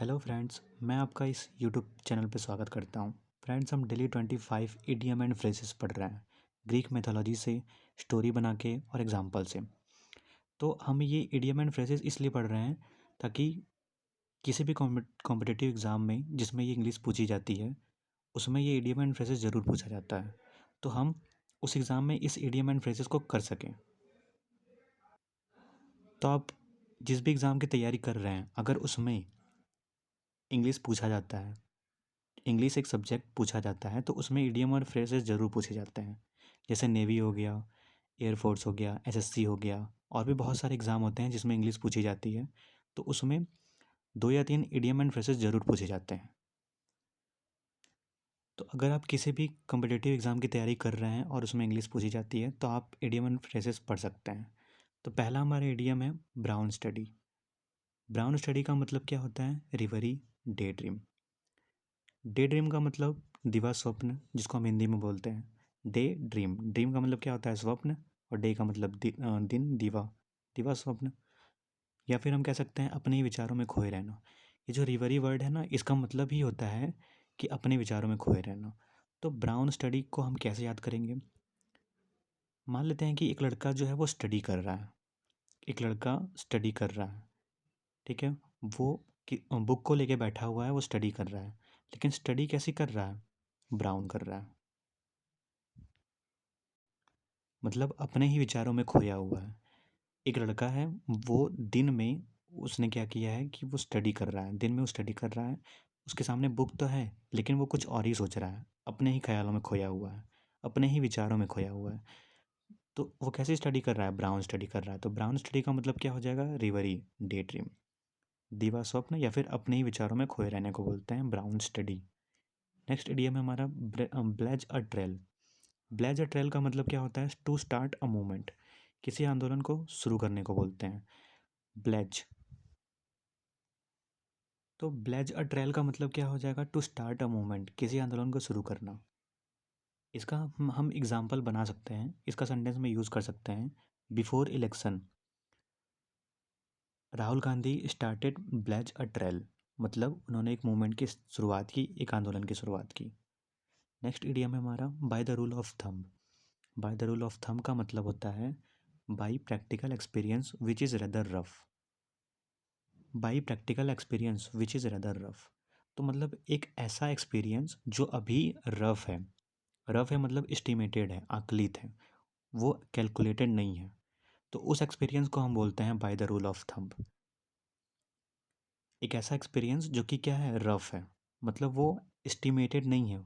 Hello friends, मैं आपका इस यूट्यूब चैनल पे स्वागत करता हूँ। फ्रेंड्स, हम डेली 25 इडियम एंड फ्रेजेस पढ़ रहे हैं, ग्रीक मैथोलॉजी से, स्टोरी बना के और एग्जाम्पल से। तो हम ये इडियम एंड फ्रेजेस इसलिए पढ़ रहे हैं ताकि किसी भी कॉम्पिटिटिव एग्ज़ाम में जिसमें ये इंग्लिश पूछी जाती है, उसमें ये इडियम एंड फ्रेजेस ज़रूर पूछा जाता है। तो हम उस एग्ज़ाम में इस इडियम एंड फ्रेजेस को कर सकें। तो आप जिस भी एग्ज़ाम की तैयारी कर रहे हैं, अगर उसमें इंग्लिश पूछा जाता है, इंग्लिश एक सब्जेक्ट पूछा जाता है, तो उसमें इडियम और फ्रेजेस ज़रूर पूछे जाते हैं। जैसे नेवी हो गया, एयरफोर्स हो गया, एसएससी हो गया, और भी बहुत सारे एग्ज़ाम होते हैं जिसमें इंग्लिश पूछी जाती है। तो उसमें 2 या 3 इडियम एंड फ्रेजेस ज़रूर पूछे जाते हैं। तो अगर आप किसी भी कॉम्पिटिटिव एग्ज़ाम की तैयारी कर रहे हैं और उसमें इंग्लिश पूछी जाती है, तो आप इडियम एंड फ्रेजेस पढ़ सकते हैं। तो पहला हमारा इडियम है ब्राउन स्टडी। ब्राउन स्टडी का मतलब क्या होता है? रिवरी, डे ड्रीम। डे ड्रीम का मतलब दिवा स्वप्न, जिसको हम हिंदी में बोलते हैं डे ड्रीम। ड्रीम का मतलब क्या होता है? स्वप्न। और डे का मतलब दिन, दिवा, दिवा स्वप्न। या फिर हम कह सकते हैं अपने ही विचारों में खोए रहना। ये जो रिवरी वर्ड है ना, इसका मतलब ही होता है कि अपने विचारों में खोए रहना। तो ब्राउन स्टडी को हम कैसे याद करेंगे? मान लेते हैं कि एक लड़का जो है वो स्टडी कर रहा है। एक लड़का स्टडी कर रहा है, ठीक है। वो बुक को लेके बैठा हुआ है, वो स्टडी कर रहा है। लेकिन स्टडी कैसी कर रहा है? ब्राउन कर रहा है। मतलब अपने ही विचारों में खोया हुआ है। एक लड़का है, वो दिन में उसने क्या किया है कि वो स्टडी कर रहा है, दिन में वो स्टडी कर रहा है। उसके सामने बुक तो है, लेकिन वो कुछ और ही सोच रहा है, अपने ही ख्यालों में खोया हुआ है, अपने ही विचारों में खोया हुआ है। तो वो कैसे स्टडी कर रहा है? ब्राउन स्टडी कर रहा है। तो ब्राउन स्टडी का मतलब क्या हो जाएगा? रिवरी, डे ड्रीम, दीवा स्वप्न, या फिर अपने ही विचारों में खोए रहने को बोलते हैं ब्राउन स्टडी। नेक्स्ट इडियम है हमारा blaze a trail. Blaze a trail का मतलब क्या होता है? To start a movement. किसी आंदोलन को शुरू करने को बोलते हैं ब्लेज। तो ब्लेज अ ट्रेल का मतलब क्या हो जाएगा? टू स्टार्ट अ मूवमेंट, किसी आंदोलन को शुरू करना। इसका हम एग्जाम्पल बना सकते हैं, इसका सेंटेंस में यूज़ कर सकते हैं। Before election Rahul Gandhi started blaze a trail. मतलब उन्होंने एक मूवमेंट की शुरुआत की, एक आंदोलन की शुरुआत की। नेक्स्ट इडियम है हमारा bye the rule of thumb. Bye the rule of thumb का मतलब होता है by practical experience which is rather rough. By practical experience which is rather rough. तो मतलब एक ऐसा एक्सपीरियंस जो अभी रफ है। रफ है मतलब एस्टिमेटेड है, आकलित है, वो कैलकुलेटेड नहीं है। तो उस एक्सपीरियंस को हम बोलते हैं bye the rule of thumb. एक ऐसा एक्सपीरियंस जो कि क्या है? रफ है, मतलब वो एस्टिमेटेड नहीं है।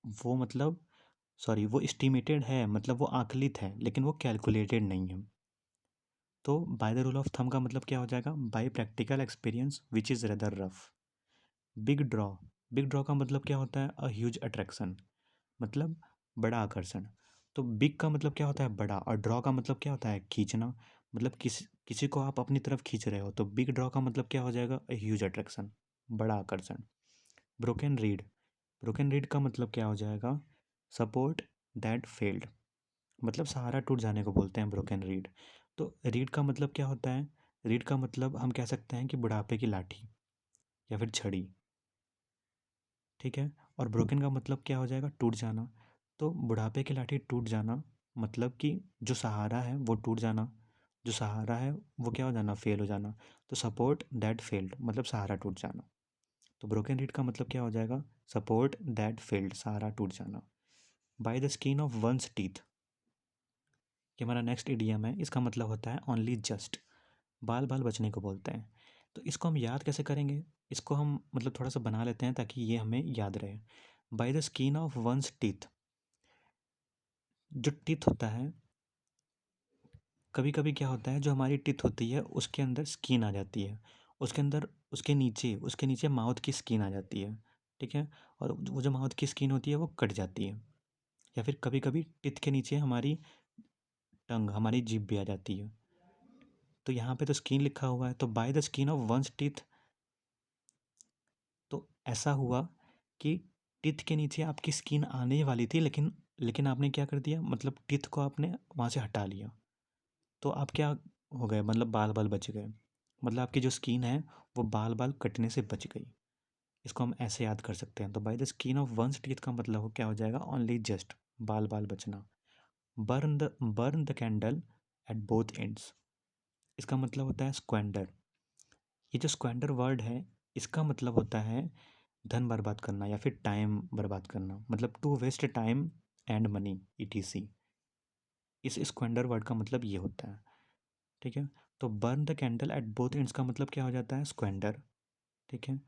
वो मतलब सॉरी, वो एस्टिमेटेड है, मतलब वो आकलित है, लेकिन वो कैलकुलेटेड नहीं है। तो by the rule of thumb का मतलब क्या हो जाएगा? By practical experience which is rather rough. Big draw. Big draw का मतलब क्या होता है? अ ह्यूज अट्रैक्शन, मतलब बड़ा आकर्षण। तो बिग का मतलब क्या होता है? बड़ा, और ड्रॉ का मतलब क्या होता है? खींचना। मतलब किसी को आप अपनी तरफ खींच रहे हो। तो बिग ड्रॉ का मतलब क्या हो जाएगा? अ ह्यूज अट्रैक्शन, बड़ा आकर्षण। Broken read. ब्रोकन रीड का मतलब क्या हो जाएगा? Support that failed. मतलब सहारा टूट जाने को बोलते हैं ब्रोकन रीड। तो रीड का मतलब क्या होता है? रीड का मतलब हम कह सकते हैं कि बुढ़ापे की लाठी या फिर छड़ी, ठीक है। और ब्रोकन का मतलब क्या हो जाएगा? टूट जाना। तो बुढ़ापे की लाठी टूट जाना, मतलब कि जो सहारा है वो टूट जाना, जो सहारा है वो क्या हो जाना? फेल हो जाना। तो सपोर्ट दैट फेल्ड मतलब सहारा टूट जाना। तो ब्रोकन रीड का मतलब क्या हो जाएगा? सपोर्ट दैट फेल्ड, सहारा टूट जाना। By the skin of one's teeth, ये हमारा नेक्स्ट इडियम है। इसका मतलब होता है ओनली जस्ट, बाल बाल बचने को बोलते हैं। तो इसको हम याद कैसे करेंगे? इसको हम मतलब थोड़ा सा बना लेते हैं ताकि ये हमें याद रहे। By the skin of one's teeth. जो टीथ होता है, कभी कभी क्या होता है, जो हमारी टीथ होती है उसके अंदर स्किन आ जाती है, उसके अंदर उसके नीचे माउथ की स्किन आ जाती है, ठीक है। और वो जो माउथ की स्किन होती है वो कट जाती है। या फिर कभी कभी टीथ के नीचे हमारी टंग, हमारी जीभ भी आ जाती है। तो यहाँ पे तो स्किन लिखा हुआ है, तो by the skin of one's teeth. तो ऐसा हुआ कि टीथ के नीचे आपकी स्किन आने वाली थी, लेकिन लेकिन आपने क्या कर दिया? मतलब टीथ को आपने वहाँ से हटा लिया। तो आप क्या हो गए? मतलब बाल बाल बच गए। मतलब आपकी जो स्किन है वो बाल बाल कटने से बच गई। इसको हम ऐसे याद कर सकते हैं। तो by the skin of one's teeth का मतलब हो क्या हो जाएगा, ओनली जस्ट, बाल बाल बचना। Burn the candle at both ends, इसका मतलब होता है स्क्वेंडर। ये जो स्क्वेंडर वर्ड है इसका मतलब होता है धन बर्बाद करना या फिर टाइम बर्बाद करना, मतलब to waste time and money ETC। इस स्क्वेंडर वर्ड का मतलब ये होता है। ठीक है। तो burn the candle at both ends का मतलब क्या हो जाता है, स्क्वेंडर। ठीक है,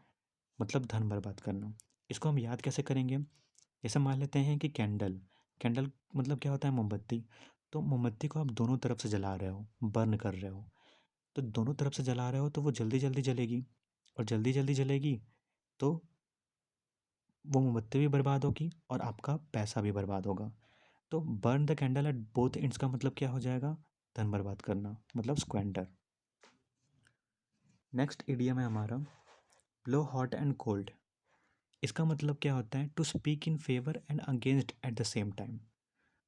मतलब धन बर्बाद करना। इसको हम याद कैसे करेंगे, जैसे मान लेते हैं कि कैंडल, कैंडल मतलब क्या होता है, मोमबत्ती। तो मोमबत्ती को आप दोनों तरफ से जला रहे हो, बर्न कर रहे हो, तो दोनों तरफ से जला रहे हो तो वो जल्दी जल्दी जलेगी, और जल्दी जल्दी जलेगी तो वो मोमबत्ती भी बर्बाद होगी और आपका पैसा भी बर्बाद होगा। तो burn the candle at both ends का मतलब क्या हो जाएगा, धन बर्बाद करना, मतलब स्क्वेंडर। नेक्स्ट इडियम है हमारा ब्लो हॉट एंड कोल्ड। इसका मतलब क्या होता है, to speak in favour and against at the same time.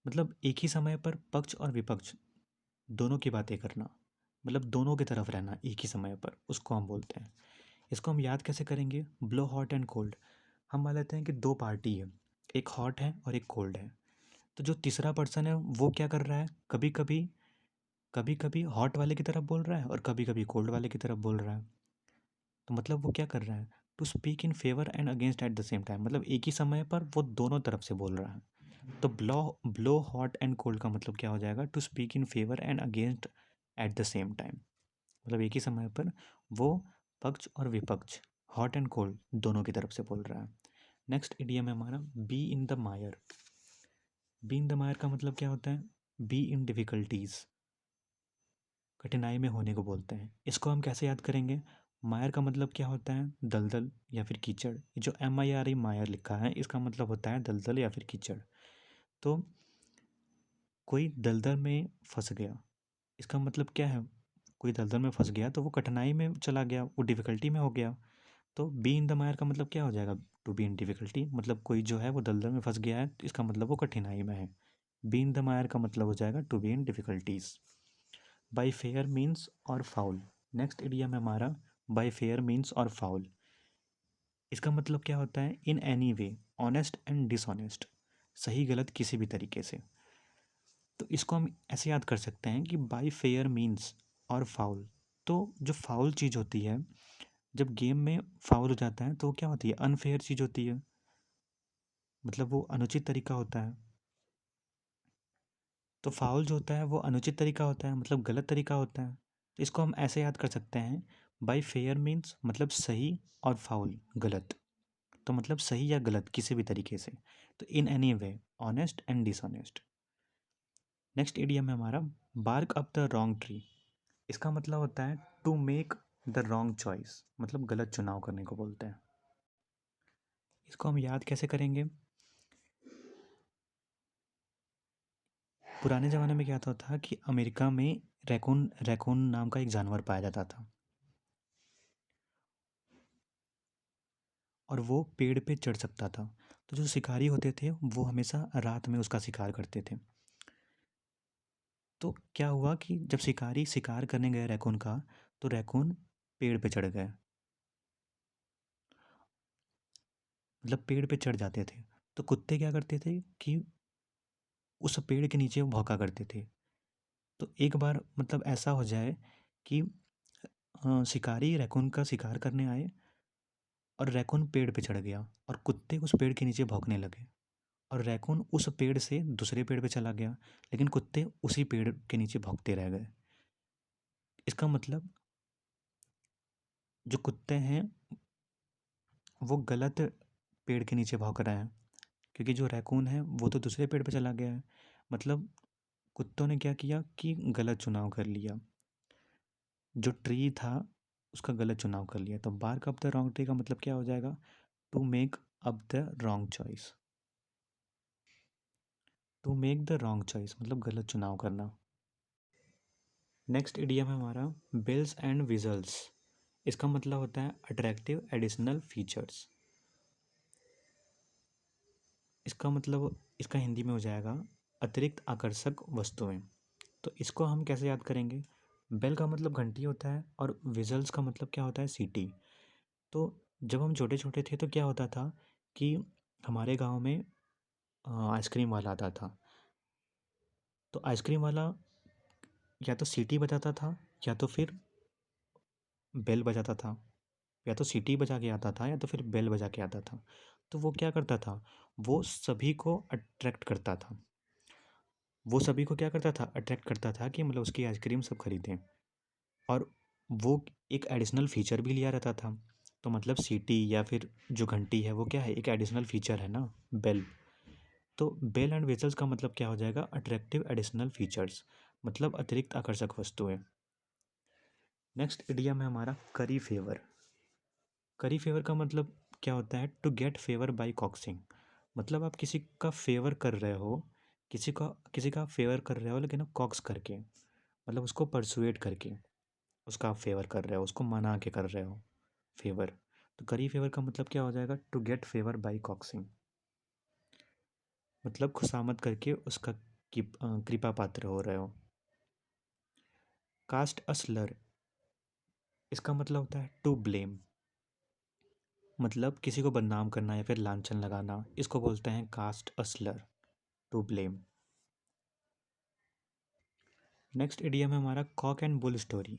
मतलब एक ही समय पर पक्ष और विपक्ष दोनों की बातें करना, मतलब दोनों की तरफ रहना एक ही समय पर, उसको हम बोलते हैं। इसको हम याद कैसे करेंगे, ब्लो हॉट एंड कोल्ड। हम मान लेते हैं कि दो पार्टी है, एक हॉट है और एक कोल्ड है। तो जो तीसरा पर्सन है वो क्या कर रहा है, कभी कभी हॉट वाले की तरफ बोल रहा है और कभी कभी कोल्ड वाले की तरफ बोल रहा है। तो मतलब वो क्या कर रहा है, to speak in favour and against at the same time, मतलब एक ही समय पर वो दोनों तरफ से बोल रहा है। तो blow blow hot and cold का मतलब क्या हो जाएगा, to speak in favour and against at the same time, मतलब एक ही समय पर वो पक्ष और विपक्ष, हॉट एंड कोल्ड दोनों की तरफ से बोल रहा है। नेक्स्ट इडियम है हमारा be in the Mayar. Be in the मायर का मतलब क्या होता है, बी इन डिफ़िकल्टीज, कठिनाई में होने को बोलते हैं। इसको हम कैसे याद करेंगे, मायर का मतलब क्या होता है, दलदल या फिर कीचड़। ये जो MIRE मायर लिखा है इसका मतलब होता है दलदल या फिर कीचड़। तो कोई दलदल में फंस गया, इसका मतलब क्या है, कोई दलदल में फंस गया तो वो कठिनाई में चला गया, वो डिफ़िकल्टी में हो गया। तो बी इन द मायर का मतलब क्या हो जाएगा, टू बी इन डिफ़िकल्टी, मतलब कोई जो है वो दलदल में फंस गया है तो इसका मतलब वो कठिनाई में है। बी इन द मायर का मतलब हो जाएगा to be in difficulties. By fair means or foul. Next idiom है हमारा by fair means or foul. इसका मतलब क्या होता है, in any way, honest and dishonest, सही गलत किसी भी तरीके से। तो इसको हम ऐसे याद कर सकते हैं कि by fair means or foul. तो जो फाउल चीज़ होती है, जब गेम में फाउल हो जाता है तो वो क्या होती है, अनफेयर चीज़ होती है, मतलब वो अनुचित तरीका होता है। तो फाउल जो होता है वो अनुचित तरीका होता है, मतलब गलत तरीका होता है। तो इसको हम ऐसे याद कर सकते हैं, बाई फेयर मीन्स मतलब सही, और फाउल गलत, तो मतलब सही या गलत किसी भी तरीके से। तो in any way, honest and dishonest. Next idiom है हमारा bark up the wrong tree. इसका मतलब होता है to make the wrong choice, मतलब गलत चुनाव करने को बोलते हैं। इसको हम याद कैसे करेंगे, पुराने ज़माने में क्या होता था कि अमेरिका में रैकून रैकून नाम का एक जानवर पाया जाता था, और वो पेड़ पे चढ़ सकता था। तो जो शिकारी होते थे वो हमेशा रात में उसका शिकार करते थे। तो क्या हुआ कि जब शिकारी शिकार करने गए रैकून का, तो रैकून पेड़ पे चढ़ गए, मतलब पेड़ पे चढ़ जाते थे। तो कुत्ते क्या करते थे कि उस पेड़ के नीचे भौंका करते थे। तो एक बार मतलब ऐसा हो जाए कि शिकारी रैकून का शिकार करने आए और रैकून पेड़ पे चढ़ गया और कुत्ते उस पेड़ के नीचे भौंकने लगे, और रैकून उस पेड़ से दूसरे पेड़ पे चला गया, लेकिन कुत्ते उसी पेड़ के नीचे भौंकते रह गए। इसका मतलब जो कुत्ते हैं वो गलत पेड़ के नीचे भौंक रहे हैं, क्योंकि जो रैकून है वो तो दूसरे पेड़ पे चला गया है। मतलब कुत्तों ने क्या किया कि गलत चुनाव कर लिया, जो ट्री था उसका गलत चुनाव कर लिया। तो bark up the wrong tree का मतलब क्या हो जाएगा, to make up the wrong choice. To make the wrong choice मतलब गलत चुनाव करना। नेक्स्ट इडियम है हमारा बिल्स एंड विजल्स। इसका मतलब होता है अट्रैक्टिव एडिशनल फीचर्स। इसका मतलब इसका हिंदी में हो जाएगा अतिरिक्त आकर्षक वस्तुएं। तो इसको हम कैसे याद करेंगे, बेल का मतलब घंटी होता है और विजल्स का मतलब क्या होता है, सीटी। तो जब हम छोटे छोटे थे तो क्या होता था कि हमारे गांव में आइसक्रीम वाला आता था। तो आइसक्रीम वाला या तो सीटी बजाता था या तो फिर बेल बजाता था, या तो सीटी बजा के आता था या तो फिर बेल बजा के आता था। तो वो क्या करता था, वो सभी को अट्रैक्ट करता था। वो सभी को क्या करता था, अट्रैक्ट करता था कि मतलब उसकी आइसक्रीम सब खरीदें। और वो एक एडिशनल फीचर भी लिया रहता था। तो मतलब सीटी या फिर जो घंटी है वो क्या है, एक एडिशनल फीचर है ना, बेल। तो बेल एंड विजल्स का मतलब क्या हो जाएगा, अट्रैक्टिव एडिशनल फीचर्स, मतलब अतिरिक्त आकर्षक वस्तुएं। नेक्स्ट इडियम है हमारा करी फेवर। करी फेवर का मतलब क्या होता है, टू गेट फेवर बाय कॉक्सिंग। मतलब आप किसी का फेवर कर रहे हो, किसी का फेवर कर रहे हो लेकिन आप कॉक्स करके, मतलब उसको परसुएट करके उसका आप फेवर कर रहे हो, उसको मना के कर रहे हो फेवर। तो करी फेवर का मतलब क्या हो जाएगा, टू गेट फेवर बाय कॉक्सिंग, मतलब खुशामद करके उसका कृपा पात्र हो रहे हो। कास्ट असलर, इसका मतलब होता है टू ब्लेम, मतलब किसी को बदनाम करना या फिर लांछन लगाना, इसको बोलते हैं cast a slur, to blame. Next idiom है हमारा कॉक एंड बुल स्टोरी।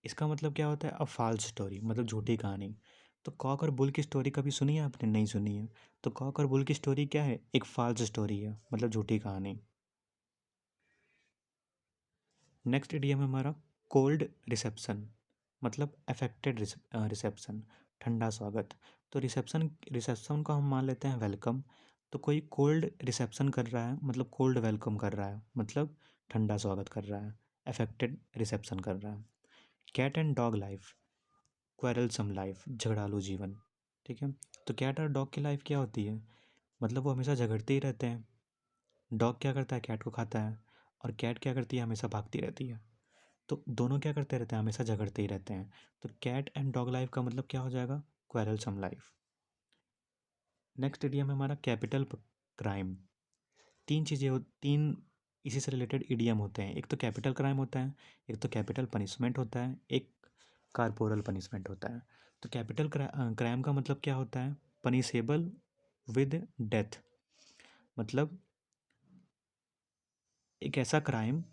इसका मतलब क्या होता है, अ फॉल्स स्टोरी, मतलब झूठी कहानी। तो कॉक और बुल की स्टोरी कभी सुनी है आपने, नहीं सुनी है। तो कॉक और बुल की स्टोरी क्या है, एक फॉल्स स्टोरी है, मतलब झूठी कहानी। नेक्स्ट इडियम है हमारा कोल्ड रिसेप्शन, मतलब अफेक्टेड रिसेप्शन, ठंडा स्वागत। तो रिसेप्शन रिसेप्शन को हम मान लेते हैं वेलकम। तो कोई कोल्ड रिसेप्शन कर रहा है मतलब कोल्ड वेलकम कर रहा है, मतलब ठंडा स्वागत कर रहा है, अफेक्टेड रिसेप्शन कर रहा है। Cat and dog life, quarrelsome life, झगड़ालू जीवन। ठीक है। तो कैट और डॉग की लाइफ क्या होती है, मतलब वो हमेशा झगड़ते ही रहते हैं। डॉग क्या करता है, कैट को खाता है। और कैट क्या करती है, हमेशा भागती रहती है। तो दोनों क्या करते रहते हैं, हमेशा झगड़ते ही रहते हैं। तो कैट एंड डॉग लाइफ का मतलब क्या हो जाएगा, क्वेरलसम लाइफ। नेक्स्ट इडियम है हमारा कैपिटल क्राइम। तीन इसी से रिलेटेड इडियम होते हैं, एक तो कैपिटल क्राइम होता है, एक तो कैपिटल पनिशमेंट होता है, एक कारपोरल पनिशमेंट होता है। तो कैपिटल क्राइम का मतलब क्या होता है, पनिशेबल विद डेथ, मतलब एक ऐसा क्राइम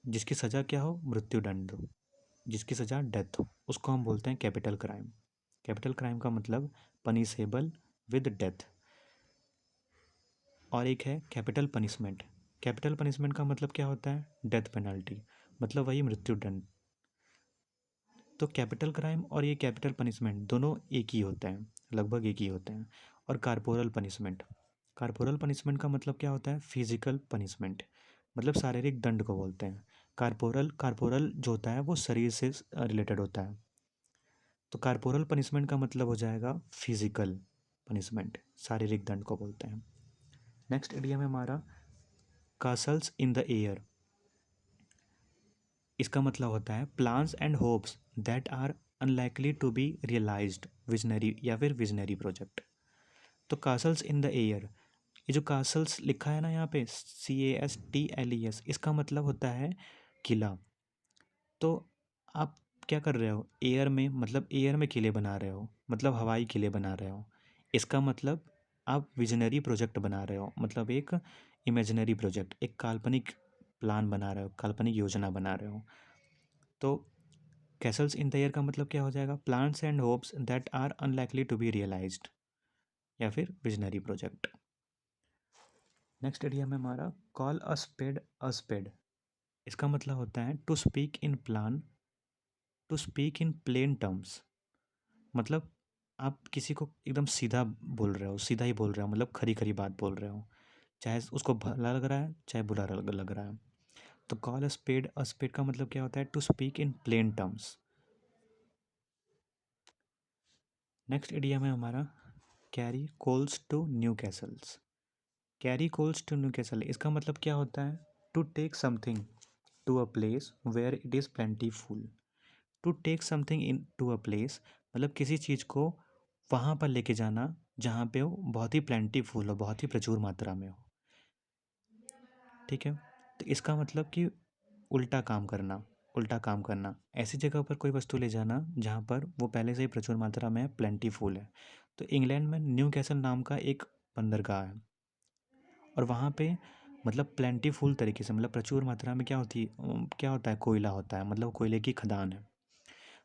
जिसकी सज़ा क्या हो, मृत्युदंड हो, जिसकी सज़ा डेथ हो, उसको हम बोलते हैं कैपिटल क्राइम। कैपिटल क्राइम का मतलब पनिशेबल विद डेथ। और एक है कैपिटल पनिशमेंट। कैपिटल पनिशमेंट का मतलब क्या होता है, डेथ पेनल्टी, मतलब वही मृत्युदंड। तो कैपिटल क्राइम और ये कैपिटल पनिशमेंट दोनों एक ही होते हैं, लगभग एक ही होते हैं। और कारपोरल पनिशमेंट, कारपोरल पनिशमेंट का मतलब क्या होता है, फिजिकल पनिशमेंट, मतलब शारीरिक दंड को बोलते हैं। कारपोरल कारपोरल जो होता है वो शरीर से रिलेटेड होता है। तो कारपोरल पनिशमेंट का मतलब हो जाएगा फिजिकल पनिशमेंट, शारीरिक दंड को बोलते हैं। नेक्स्ट इडियम है हमारा कासल्स इन द एयर। इसका मतलब होता है plans and hopes that are unlikely to be realised, visionary या फिर विजनरी प्रोजेक्ट। तो कासल्स इन द एयर, ये जो कासल्स लिखा है ना यहाँ पे, CASTLES, इसका मतलब होता है किला। तो आप क्या कर रहे हो, एयर में, मतलब एयर में किले बना रहे हो, मतलब हवाई किले बना रहे हो। इसका मतलब आप विजनरी प्रोजेक्ट बना रहे हो, मतलब एक इमेजिनरी प्रोजेक्ट, एक काल्पनिक प्लान बना रहे हो, काल्पनिक योजना बना रहे हो। तो कैसल्स इन द एयर का मतलब क्या हो जाएगा, plans and hopes that are unlikely to be realised, या फिर विजनरी प्रोजेक्ट। नेक्स्ट इडियम है हमारा call a spade a spade. इसका मतलब होता है to speak in plain terms, मतलब आप किसी को एकदम सीधा बोल रहे हो, सीधा ही बोल रहे हो, मतलब खरी खरी बात बोल रहे हो, चाहे उसको भला लग रहा है चाहे बुरा लग रहा है। तो कॉल अ स्पेड का मतलब क्या होता है, to speak in plain terms. Next idiom है हमारा carry coals to Newcastles. Carry coals to Newcastle, इसका मतलब क्या होता है, to take something to a place where it is plentiful. To take something in to a place, मतलब किसी चीज़ को वहाँ पर लेके जाना जहाँ पे वो बहुत ही प्लेंटीफुल हो, बहुत ही प्रचुर मात्रा में हो। ठीक है। तो इसका मतलब कि उल्टा काम करना, उल्टा काम करना। ऐसी जगह पर कोई वस्तु ले जाना जहाँ पर वो पहले से ही प्रचुर मात्रा में प्लेंटीफुल है। तो इंग्लैंड में न्यू कैसल नाम का एक बंदरगाह है और वहाँ पे मतलब प्लेंटीफुल तरीके से मतलब प्रचुर मात्रा में क्या होता है, कोयला होता है, मतलब कोयले की खदान है।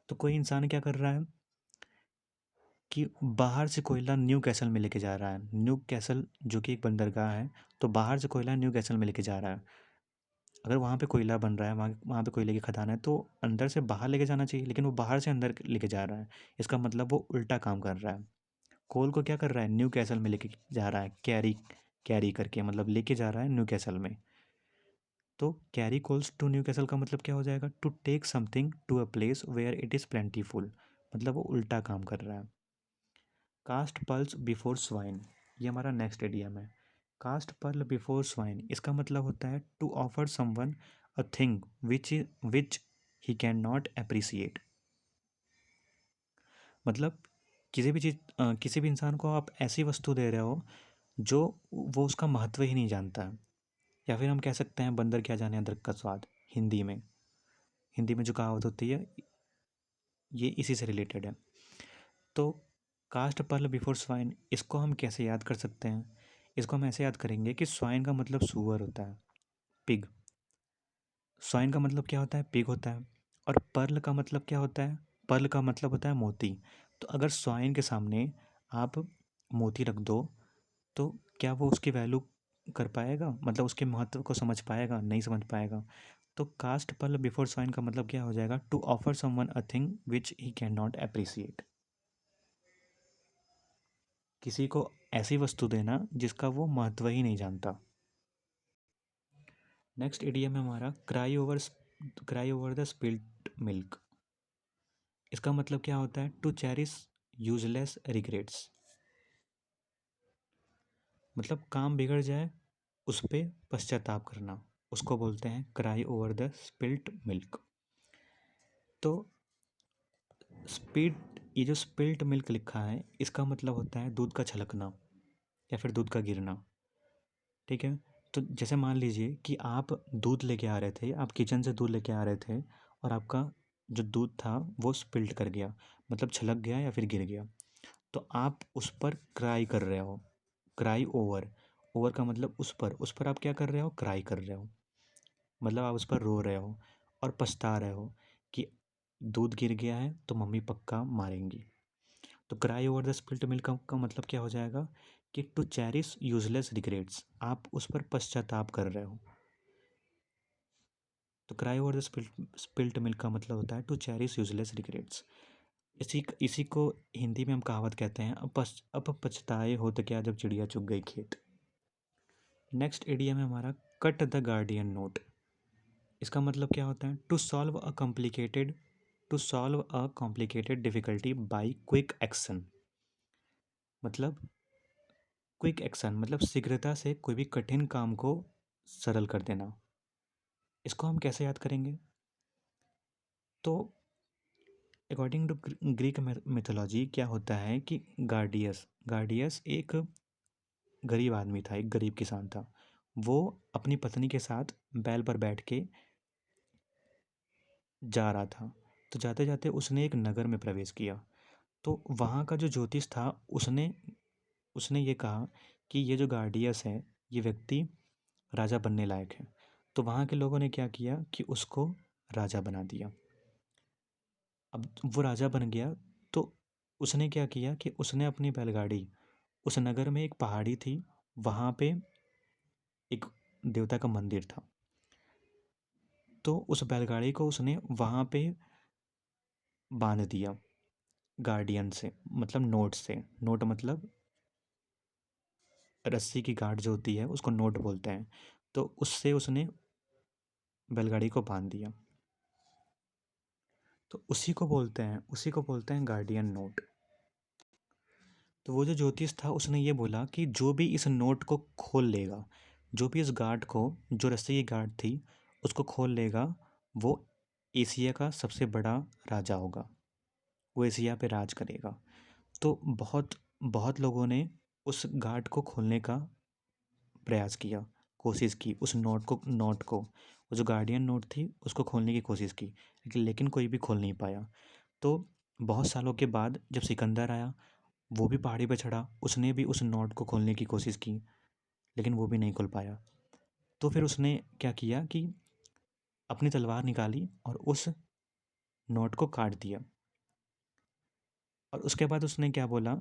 तो कोई इंसान क्या कर रहा है कि बाहर से कोयला न्यू कैसल में लेके जा रहा है। न्यू कैसल जो कि एक बंदरगाह है, तो बाहर से कोयला न्यू कैसल में लेके जा रहा है। अगर वहाँ पे कोयला बन रहा है, वहाँ वहाँ पे कोयले की खदान है, तो अंदर से बाहर लेके जाना चाहिए, लेकिन वो बाहर से अंदर लेके जा रहा है। इसका मतलब वो उल्टा काम कर रहा है। कोल को क्या कर रहा है, न्यू कैसल में लेके जा रहा है, कैरी कैरी करके, मतलब लेके जा रहा है न्यू कैसल में। तो carry coals to Newcastle का मतलब क्या हो जाएगा, to take something to a place where it is plentiful, मतलब वो उल्टा काम कर रहा है। कास्ट पर्ल्स बिफोर स्वाइन, ये हमारा नेक्स्ट इडियम है। कास्ट पर्ल बिफोर स्वाइन, इसका मतलब होता है to offer someone a thing which he can not appreciate. मतलब किसी भी इंसान को आप ऐसी वस्तु दे रहे हो जो वो उसका महत्व ही नहीं जानता है। या फिर हम कह सकते हैं बंदर क्या जाने अदरक का स्वाद, हिंदी में। हिंदी में जो कहावत होती है ये इसी से रिलेटेड है। तो कास्ट पर्ल बिफोर स्वाइन, इसको हम कैसे याद कर सकते हैं? इसको हम ऐसे याद करेंगे कि स्वाइन का मतलब सुअर होता है, पिग। स्वाइन का मतलब क्या होता है, पिग होता है। और पर्ल का मतलब क्या होता है, पर्ल का मतलब होता है मोती। तो अगर स्वाइन के सामने आप मोती रख दो तो क्या वो उसकी वैल्यू कर पाएगा, मतलब उसके महत्व को समझ पाएगा? नहीं समझ पाएगा। तो कास्ट पर्ल बिफोर स्वाइन का मतलब क्या हो जाएगा, to offer someone a thing which he can not appreciate. किसी को ऐसी वस्तु देना जिसका वो महत्व ही नहीं जानता। नेक्स्ट इडियम है हमारा cry over the spilt milk. इसका मतलब क्या होता है, टू चेरिश यूजलेस रिग्रेट्स। मतलब काम बिगड़ जाए उस पर पश्चाताप करना, उसको बोलते हैं cry over the spilt milk. तो स्पिल्ट, ये जो स्पिल्ट मिल्क लिखा है इसका मतलब होता है दूध का छलकना या फिर दूध का गिरना। ठीक है। तो जैसे मान लीजिए कि आप दूध लेके आ रहे थे, आप किचन से दूध लेके आ रहे थे और आपका जो दूध था वो स्पिल्ट कर गया, मतलब छलक गया या फिर गिर गया। तो आप उस पर क्राई कर रहे हो, क्राई ओवर। ओवर का मतलब उस पर आप क्या कर रहे हो, क्राई कर रहे हो, मतलब आप उस पर रो रहे हो और पछता रहे हो कि दूध गिर गया है तो मम्मी पक्का मारेंगी। तो cry over the spilt milk का मतलब क्या हो जाएगा कि टू चेरिश यूजलेस रिग्रेट्स, आप उस पर पश्चाताप कर रहे हो। तो cry over the spilt milk का मतलब होता है टू चेरिश यूजलेस रिग्रेट्स। इसी इसी को हिंदी में हम कहावत कहते हैं, अब पछताए हो तो क्या जब चिड़िया चुग गई खेत। नेक्स्ट एडियम है हमारा कट द गार्डियन नोट। इसका मतलब क्या होता है, to solve a complicated difficulty by quick action. मतलब क्विक एक्शन मतलब शीघ्रता से कोई भी कठिन काम को सरल कर देना। इसको हम कैसे याद करेंगे, तो अकॉर्डिंग टू ग्रीक मिथोलॉजी क्या होता है कि गार्डियस गार्डियस एक गरीब आदमी था, एक गरीब किसान था। वो अपनी पत्नी के साथ बैल पर बैठ के जा रहा था। तो जाते जाते उसने एक नगर में प्रवेश किया। तो वहाँ का जो ज्योतिष था उसने उसने ये कहा कि ये जो गार्डियस है ये व्यक्ति राजा बनने लायक है। तो वहाँ के लोगों ने क्या किया कि उसको राजा बना दिया। अब वो राजा बन गया तो उसने क्या किया कि उसने अपनी बैलगाड़ी, उस नगर में एक पहाड़ी थी, वहाँ पे एक देवता का मंदिर था। तो उस बैलगाड़ी को उसने वहाँ पे बांध दिया गार्डियन से, मतलब नोट से। नोट मतलब रस्सी की गांठ जो होती है उसको नोट बोलते हैं। तो उससे उसने बैलगाड़ी को बांध दिया। तो उसी को बोलते हैं गार्डियन नोट। तो वो जो ज्योतिष था उसने ये बोला कि जो भी इस नोट को खोल लेगा, जो भी इस गार्ड को, जो रस्सी की गार्ड थी उसको खोल लेगा, वो एशिया का सबसे बड़ा राजा होगा, वो एशिया पे राज करेगा। तो बहुत बहुत लोगों ने उस गार्ड को खोलने का प्रयास किया, कोशिश की, उस नोट को वो जो गार्डियन नोट थी उसको खोलने की कोशिश की, लेकिन कोई भी खोल नहीं पाया। तो बहुत सालों के बाद जब सिकंदर आया, वो भी पहाड़ी पे चढ़ा, उसने भी उस नोट को खोलने की कोशिश की, लेकिन वो भी नहीं खोल पाया। तो फिर उसने क्या किया कि अपनी तलवार निकाली और उस नोट को काट दिया। और उसके बाद उसने क्या बोला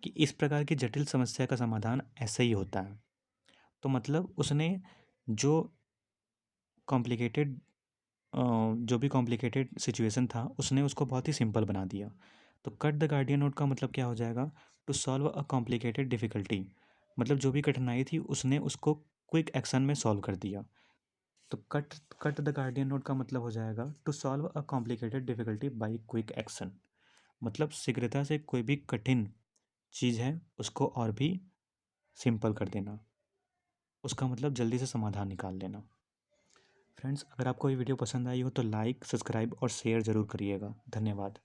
कि इस प्रकार की जटिल समस्या का समाधान ऐसे ही होता है। तो मतलब उसने जो कॉम्प्लिकेटेड जो भी कॉम्प्लिकेटेड सिचुएशन था, उसने उसको बहुत ही सिंपल बना दिया। तो कट द गार्डियन नोट का मतलब क्या हो जाएगा? To solve a complicated difficulty. मतलब जो भी कठिनाई थी उसने उसको क्विक एक्शन में सॉल्व कर दिया। तो cut cut the guardian knot का मतलब हो जाएगा to solve a complicated difficulty by quick action. मतलब शीघ्रता से कोई भी कठिन चीज़ है उसको और भी सिंपल कर देना, उसका मतलब जल्दी से समाधान निकाल लेना। फ्रेंड्स, अगर आपको ये वीडियो पसंद आई हो तो लाइक, सब्सक्राइब और शेयर ज़रूर करिएगा। धन्यवाद।